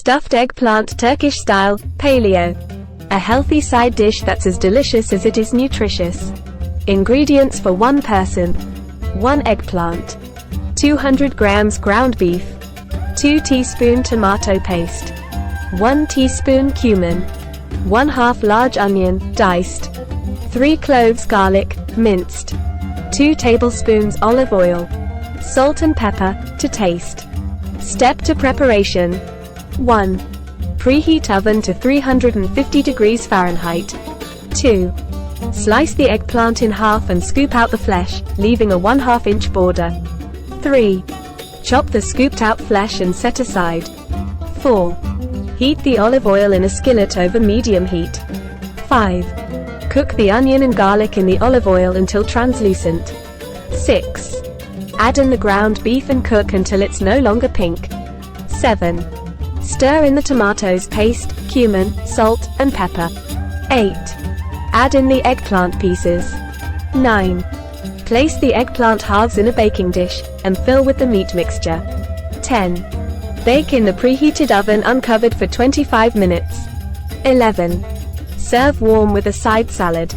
Stuffed eggplant Turkish style, Paleo. A healthy side dish that's as delicious as it is nutritious. Ingredients for one person. 1 eggplant. 200 grams ground beef. 2 teaspoon tomato paste. 1 teaspoon cumin. 1/2 large onion, diced. 3 cloves garlic, minced. 2 tablespoons olive oil. Salt and pepper, to taste. Step to preparation. 1. Preheat oven to 350 degrees Fahrenheit. 2. Slice the eggplant in half and scoop out the flesh, leaving a 1/2 inch border. 3. Chop the scooped out flesh and set aside. 4. Heat the olive oil in a skillet over medium heat. 5. Cook the onion and garlic in the olive oil until translucent. 6. Add in the ground beef and cook until it's no longer pink. 7. Stir in the tomatoes paste, cumin, salt, and pepper. 8. Add in the eggplant pieces. 9. Place the eggplant halves in a baking dish, and fill with the meat mixture. 10. Bake in the preheated oven uncovered for 25 minutes. 11. Serve warm with a side salad.